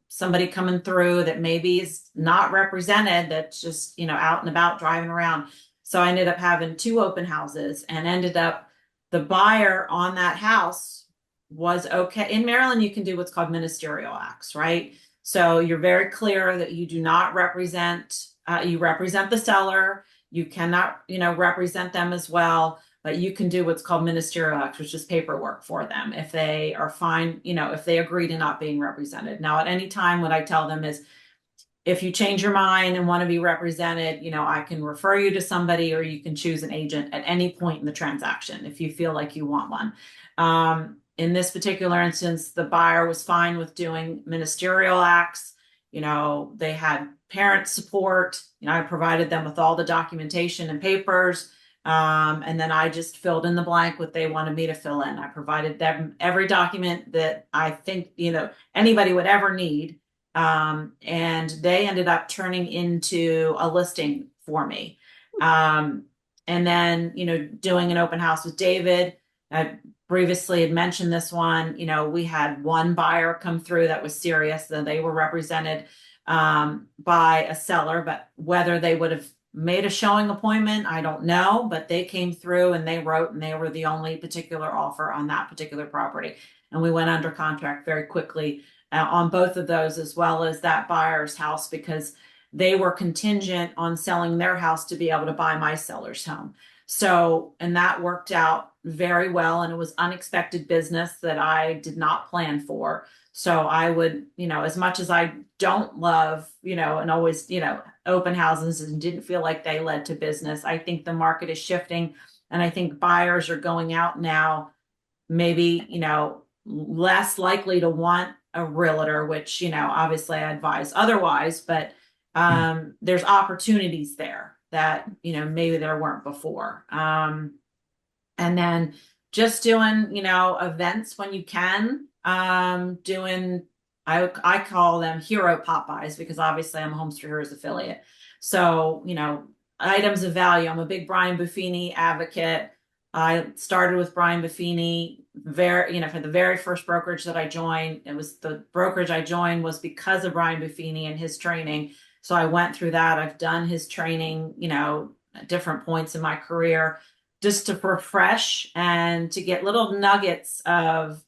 somebody coming through that maybe is not represented, that's just, out and about driving around. So I ended up having two open houses and ended up the buyer on that house was okay. In Maryland, you can do what's called ministerial acts, right? So you're very clear that you do not represent, you represent the seller. You cannot, represent them as well, but you can do what's called ministerial acts, which is paperwork for them if they are fine, if they agree to not being represented. Now, at any time, what I tell them is, if you change your mind and want to be represented, I can refer you to somebody, or you can choose an agent at any point in the transaction if you feel like you want one. In this particular instance, the buyer was fine with doing ministerial acts. They had parent support. I provided them with all the documentation and papers. And then I just filled in the blank what they wanted me to fill in. I provided them every document that I think, anybody would ever need. And they ended up turning into a listing for me. And then, doing an open house with David. I previously had mentioned this one. We had one buyer come through that was serious, that they were represented by a seller, but whether they would have made a showing appointment, I don't know, but they came through and they wrote, and they were the only particular offer on that particular property. And we went under contract very quickly on both of those, as well as that buyer's house, because they were contingent on selling their house to be able to buy my seller's home. So, and that worked out very well. And it was unexpected business that I did not plan for. So I would, as much as I don't love, and always, open houses and didn't feel like they led to business, I think the market is shifting. And I think buyers are going out now, maybe, less likely to want a realtor, which, obviously I advise otherwise, but there's opportunities there that, maybe there weren't before. And then just doing, events when you can, doing, I call them hero Popeyes, because obviously I'm a Homes for Heroes affiliate. So, items of value. I'm a big Brian Buffini advocate. I started with Brian Buffini for the very first brokerage that I joined. It was the brokerage I joined was because of Brian Buffini and his training. So I went through that. I've done his training, at different points in my career, just to refresh and to get little nuggets of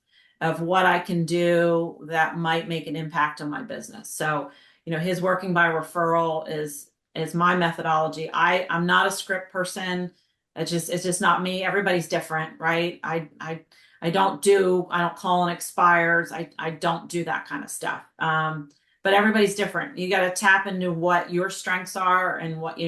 what I can do that might make an impact on my business. So, his working by referral is my methodology. I'm not a script person. It's just not me. Everybody's different, right? I don't call in expires. I don't do that kind of stuff. But everybody's different. You got to tap into what your strengths are and what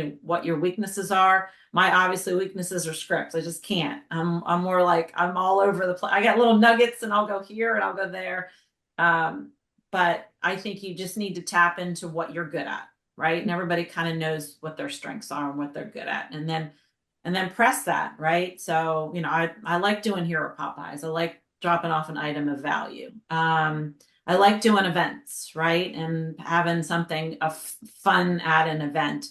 your weaknesses are. My obviously weaknesses are scripts. I just can't. I'm more like I'm all over the place. I got little nuggets, and I'll go here and I'll go there. But I think you just need to tap into what you're good at, right? And everybody kind of knows what their strengths are and what they're good at, and then press that, right? So, I like doing hero Popeyes. I like dropping off an item of value. I like doing events, right? And having something fun at an event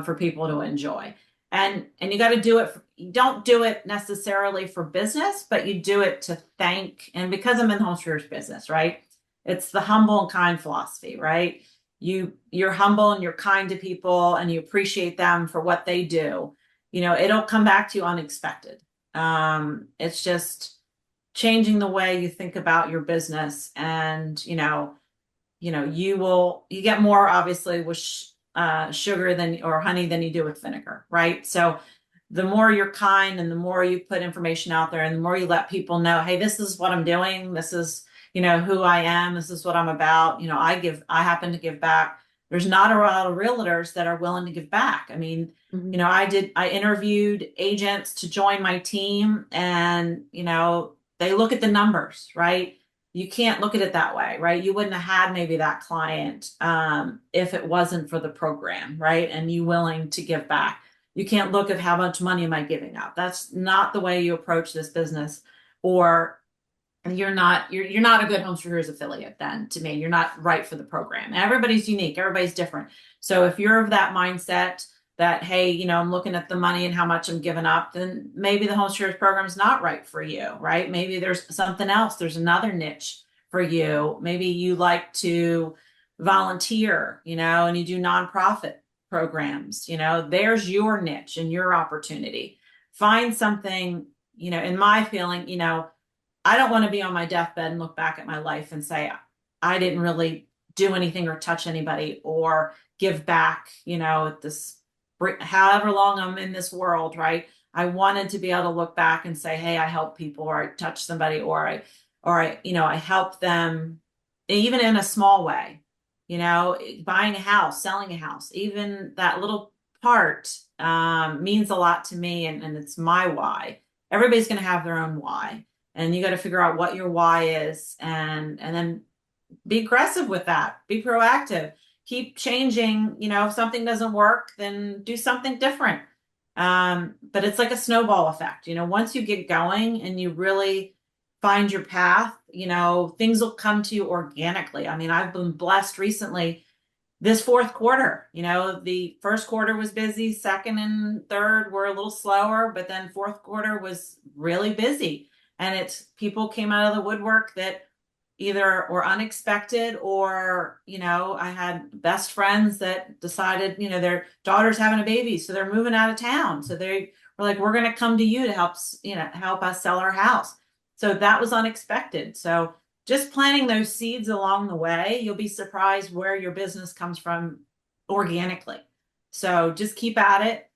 for people to enjoy. And you got to do it. You don't do it necessarily for business, but you do it to thank. And because I'm in the Homes for Heroes business, right? It's the humble and kind philosophy, right? You're humble and you're kind to people, and you appreciate them for what they do. It'll come back to you unexpected. It's just changing the way you think about your business, and you get more obviously with sugar or honey than you do with vinegar, right? So the more you're kind, and the more you put information out there, and the more you let people know, hey, this is what I'm doing, this is who I am, this is what I'm about. I happen to give back. There's not a lot of realtors that are willing to give back. I mean, Mm-hmm. I interviewed agents to join my team, and they look at the numbers, right? You can't look at it that way, right? You wouldn't have had maybe that client if it wasn't for the program, right? And you willing to give back. You can't look at how much money am I giving up. That's not the way you approach this business. Or you're not a good Homes for Heroes affiliate then to me. You're not right for the program. Everybody's unique, everybody's different. So if you're of that mindset that, hey, I'm looking at the money and how much I'm giving up, then maybe the Homes for Heroes program is not right for you, right? Maybe there's something else. There's another niche for you. Maybe you like to volunteer, and you do nonprofit programs. There's your niche and your opportunity. Find something, in my feeling, I don't want to be on my deathbed and look back at my life and say, I didn't really do anything or touch anybody or give back, at this, however long I'm in this world, right? I wanted to be able to look back and say, hey, I helped people, or I touched somebody, or I helped them even in a small way, buying a house, selling a house, even that little part means a lot to me, and it's my why. Everybody's going to have their own why, and you got to figure out what your why is, and then be aggressive with that. Be proactive. Keep changing. If something doesn't work, then do something different. But it's like a snowball effect. Once you get going and you really find your path, things will come to you organically. I mean, I've been blessed recently this fourth quarter. The first quarter was busy, second and third were a little slower, but then fourth quarter was really busy. And it's people came out of the woodwork that either were unexpected, or, I had best friends that decided, their daughter's having a baby, so they're moving out of town. So they were like, we're going to come to you to help us sell our house. So that was unexpected. So just planting those seeds along the way, you'll be surprised where your business comes from organically. So just keep at it.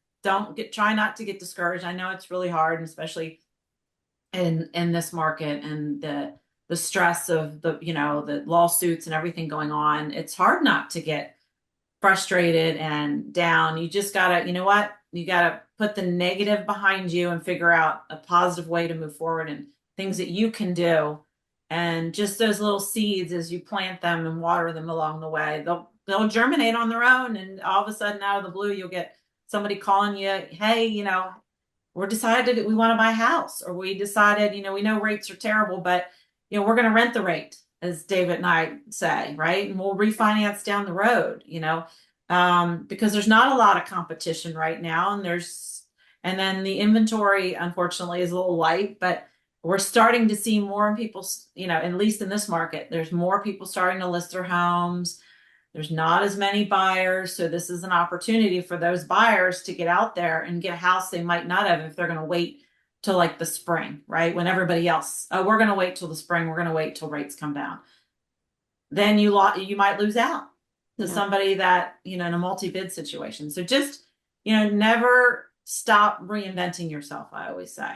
Try not to get discouraged. I know it's really hard, and especially in this market, and the stress of the lawsuits and everything going on. It's hard not to get frustrated and down. You just gotta, you gotta put the negative behind you and figure out a positive way to move forward, and things that you can do. And just those little seeds, as you plant them and water them along the way, they'll germinate on their own. And all of a sudden, out of the blue, you'll get somebody calling you, hey, we're decided we want to buy a house, or we decided, we know rates are terrible, but we're going to rent the rate, as David and I say, right? And we'll refinance down the road, because there's not a lot of competition right now. And then the inventory, unfortunately, is a little light, but we're starting to see more people, at least in this market, there's more people starting to list their homes. There's not as many buyers. So this is an opportunity for those buyers to get out there and get a house they might not have if they're going to wait till like the spring, right? When everybody else, we're going to wait till the spring. We're going to wait till rates come down. Then you might lose out to somebody that, in a multi-bid situation. So just, never stop reinventing yourself, I always say.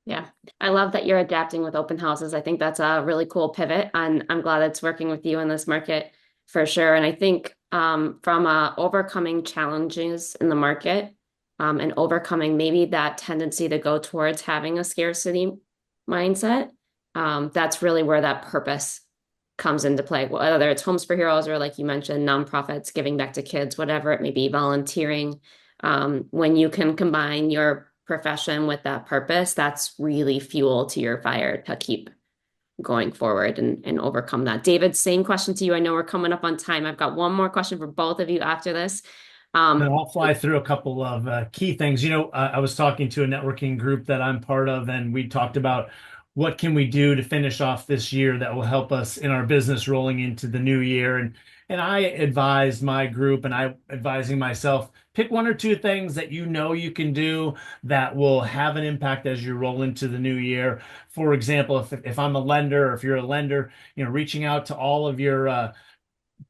Yeah, I love that you're adapting with open houses. I think that's a really cool pivot, and I'm glad it's working with you in this market for sure. And I think from overcoming challenges in the market, and overcoming maybe that tendency to go towards having a scarcity mindset, that's really where that purpose comes into play, whether it's Homes for Heroes or, like you mentioned, nonprofits, giving back to kids, whatever it may be, volunteering. When you can combine your profession with that purpose, that's really fuel to your fire to keep going forward and overcome that. David, same question to you. I know we're coming up on time. I've got one more question for both of you after this. And I'll fly through a couple of key things. I was talking to a networking group that I'm part of, and we talked about what can we do to finish off this year that will help us in our business rolling into the new year. And I advised my group, and I'm advising myself, pick one or two things that you can do that will have an impact as you roll into the new year. For example, if I'm a lender, or if you're a lender, reaching out to all of your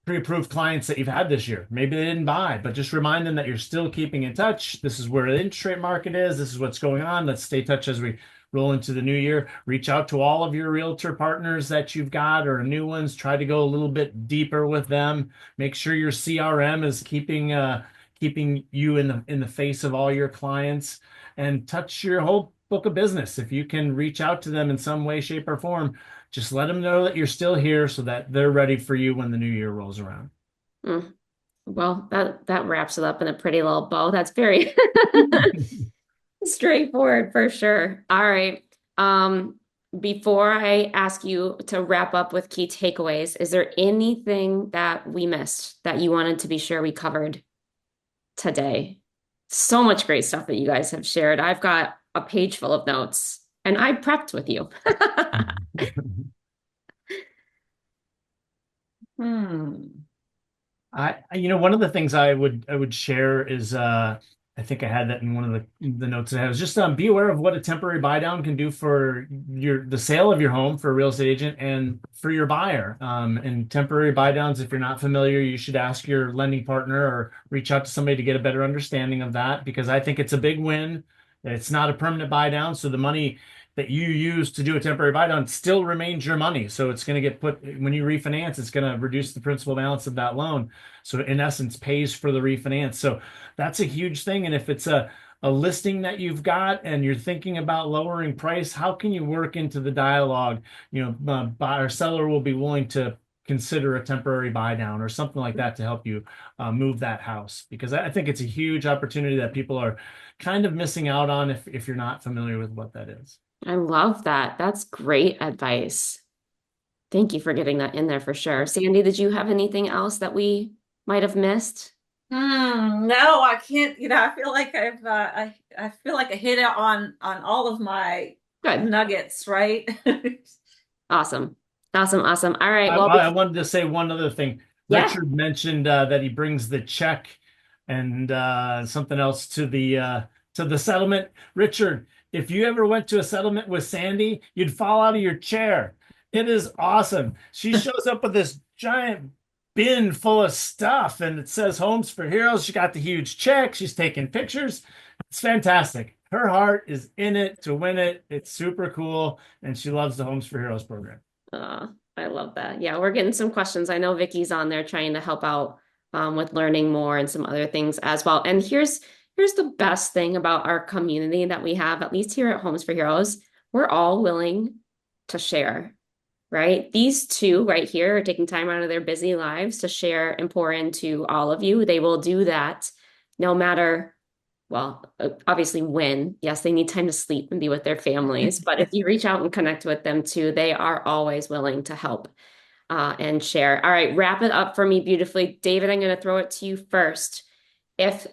pre-approved clients that you've had this year. Maybe they didn't buy, but just remind them that you're still keeping in touch. This is where the interest rate market is. This is what's going on. Let's stay in touch as we roll into the new year. Reach out to all of your realtor partners that you've got, or new ones. Try to go a little bit deeper with them. Make sure your CRM is keeping you in the face of all your clients, and touch your whole book of business. If you can reach out to them in some way, shape, or form, just let them know that you're still here so that they're ready for you when the new year rolls around. Love Well, that wraps it up in a pretty little bow. That's very straightforward for sure. All right. Before I ask you to wrap up with key takeaways, is there anything that we missed that you wanted to be sure we covered today? So much great stuff that you guys have shared. I've got a page full of notes and I prepped with you. Hmm. One of the things I would share is I think I had that in one of the notes I have is just be aware of what a temporary buy down can do for the sale of your home for a real estate agent and for your buyer. And temporary buy downs, if you're not familiar, you should ask your lending partner or reach out to somebody to get a better understanding of that because I think it's a big win. It's not a permanent buy down, so the money that you use to do a temporary buy down still remains your money. So it's going to get put when you refinance, it's going to reduce the principal balance of that loan. So in essence, pays for the refinance. So that's a huge thing. And if it's a listing that you've got and you're thinking about lowering price, how can you work into the dialogue? Buyer seller will be willing to consider a temporary buy down or something like that to help you move that house because I think it's a huge opportunity that people are kind of missing out on if you're not familiar with what that is. I love that. That's great advice. Thank you for getting that in there for sure. Sandy, did you have anything else that we might have missed? No, I can't. I feel like I feel like I hit it on all of my Good. nuggets, right? Awesome. Awesome. Awesome. All right. Well, I wanted to say one other thing. yeah. Richard mentioned that he brings the check and something else to the settlement. Richard, if you ever went to a settlement with Sandy, you'd fall out of your chair. It is awesome. She shows up with this giant bin full of stuff, and it says "Homes for Heroes." She got the huge check. She's taking pictures. It's fantastic. Her heart is in it to win it. It's super cool, and she loves the Homes for Heroes program. I love that. Yeah, we're getting some questions. I know Vicky's on there trying to help out with learning more and some other things as well. And here's the best thing about our community that we have, at least here at Homes for Heroes. We're all willing to share, right? These two right here are taking time out of their busy lives to share and pour into all of you. They will do that no matter, well, obviously when, yes, they need time to sleep and be with their families. But if you reach out and connect with them too, they are always willing to help and share. All right, wrap it up for me beautifully. David, I'm going to throw it to you first. If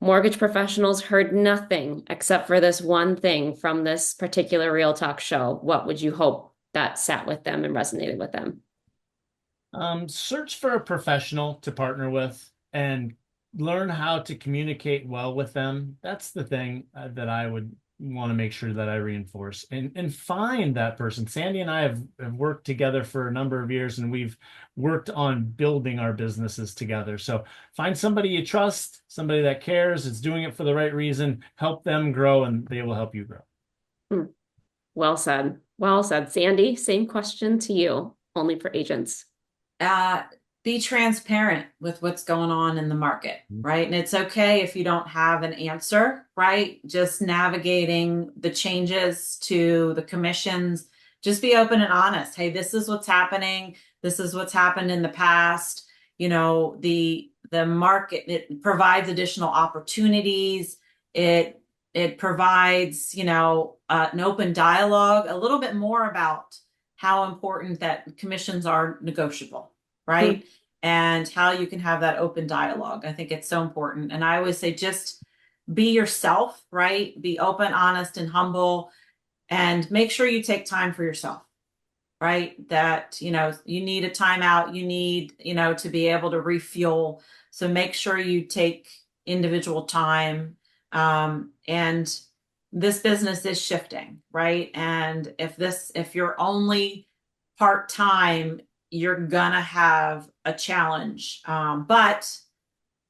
mortgage professionals heard nothing except for this one thing from this particular Real Talk show, what would you hope that sat with them and resonated with them? Search for a professional to partner with and learn how to communicate well with them. That's the thing that I would want to make sure that I reinforce and find that person. Sandy and I have worked together for a number of years and we've worked on building our businesses together. So find somebody you trust, somebody that cares, is doing it for the right reason, help them grow and they will help you grow. Well said. Well said. Sandy, same question to you, only for agents. Be transparent with what's going on in the market, right? And it's okay if you don't have an answer, right? Just navigating the changes to the commissions. Just be open and honest. Hey, this is what's happening. This is what's happened in the past. The market, it provides additional opportunities. It provides, an open dialogue, a little bit more about how important that commissions are negotiable, right? And how you can have that open dialogue. I think it's so important. And I always say, just be yourself, right? Be open, honest, and humble, and make sure you take time for yourself, right? That, you need a timeout, you need, to be able to refuel. So make sure you take individual time. And this business is shifting, right? And if you're only part-time, you're gonna have a challenge. But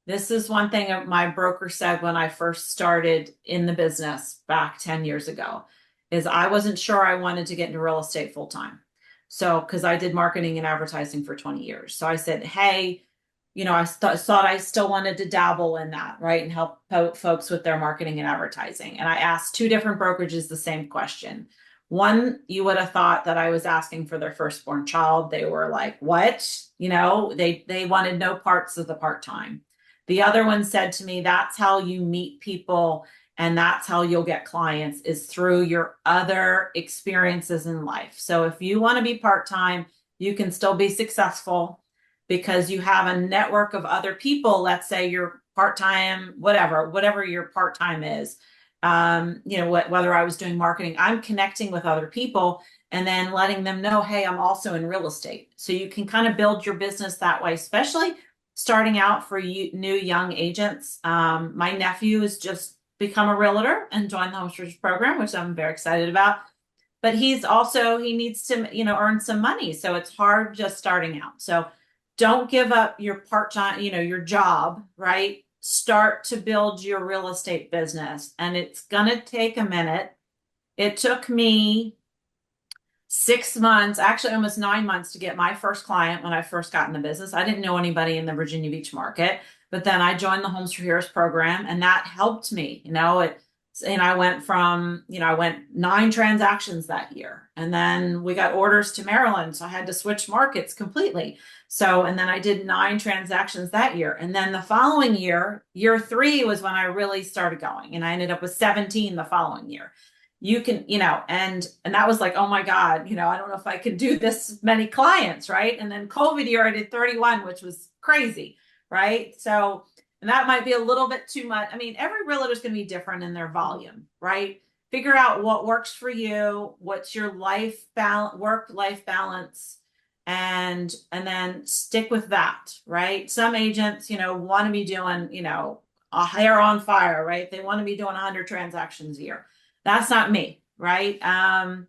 this is one thing my broker said when I first started in the business back 10 years ago, is I wasn't sure I wanted to get into real estate full-time. So, because I did marketing and advertising for 20 years. So I said, hey, I thought I still wanted to dabble in that, right? And help folks with their marketing and advertising. And I asked two different brokerages the same question. One, you would have thought that I was asking for their firstborn child. They were like, what? You know, they wanted no parts of the part-time. The other one said to me, that's how you meet people and that's how you'll get clients, is through your other experiences in life. So if you want to be part-time, you can still be successful because you have a network of other people. Let's say you're part-time, whatever your part-time is. You know, whether I was doing marketing, I'm connecting with other people and then letting them know, hey, I'm also in real estate. So you can kind of build your business that way, especially starting out for you, new young agents. My nephew has just become a realtor and joined the Home Stretchers program, which I'm very excited about. But he needs to, you know, earn some money. So it's hard just starting out. So don't give up your part-time, you know, your job, right? Start to build your real estate business. And it's going to take a minute. It took me 6 months, actually almost 9 months, to get my first client when I first got in the business. I didn't know anybody in the Virginia Beach market, but then I joined the Homes for Heroes program and that helped me. You know, and I went from, you know, I went 9 transactions that year. And then we got orders to Maryland. So I had to switch markets completely. So, and then I did 9 transactions that year. And then the following year, year 3 was when I really started going. And I ended up with 17 the following year. You can, you know, and that was like, oh my God, you know, I don't know if I could do this many clients, right? And then COVID year, I did 31, which was crazy, right? So, and that might be a little bit too much. I mean, every realtor is going to be different in their volume, right? Figure out what works for you, what's your work-life balance, and then stick with that, right? Some agents, you know, want to be doing, you know, a hair on fire, right? They want to be doing 100 transactions a year. That's not me, right? I'm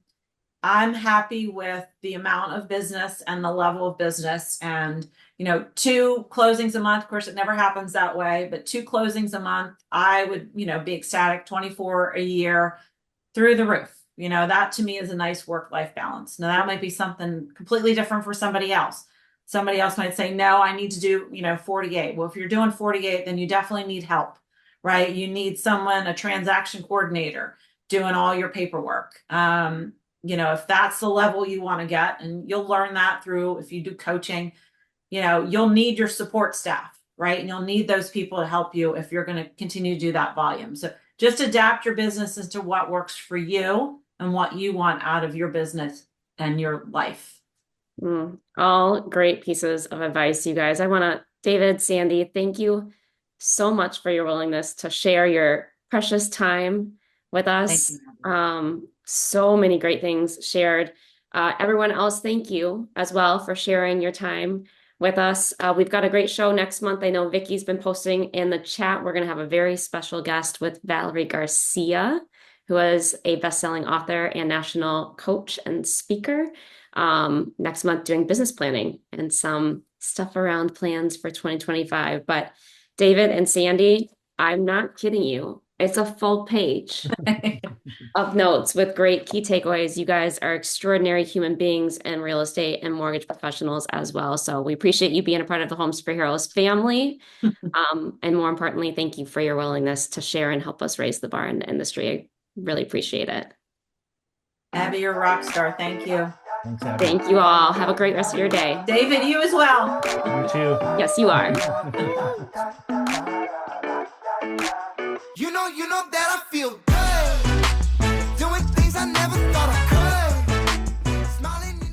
happy with the amount of business and the level of business, and, you know, 2 closings a month. Of course, it never happens that way, but 2 closings a month, I would, you know, be ecstatic. 24 a year, through the roof. You know, that to me is a nice work-life balance. Now that might be something completely different for somebody else. Somebody else might say, no, I need to do, you know, 48. Well, if you're doing 48, then you definitely need help, right? You need someone, a transaction coordinator, doing all your paperwork. You know, if that's the level you want to get, and you'll learn that through, if you do coaching, you know, you'll need your support staff, right? And you'll need those people to help you if you're going to continue to do that volume. So just adapt your business as to what works for you and what you want out of your business and your life. All great pieces of advice, you guys. David, Sandy, thank you so much for your willingness to share your precious time with us. So many great things shared. Everyone else, thank you as well for sharing your time with us. We've got a great show next month. I know Vicky's been posting in the chat. We're going to have a very special guest with Valerie Garcia, who is a best-selling author and national coach and speaker, next month, doing business planning and some stuff around plans for 2025. But David and Sandy, I'm not kidding you. It's a full page of notes with great key takeaways. You guys are extraordinary human beings and real estate and mortgage professionals as well. So we appreciate you being a part of the Homes for Heroes family. And more importantly, thank you for your willingness to share and help us raise the bar in the industry. I really appreciate it. Abby, you're a rock star. Thank you. Thanks, Abby. Thank you all. Have a great rest of your day. David, you as well. You too. Yes, you are. You know that I feel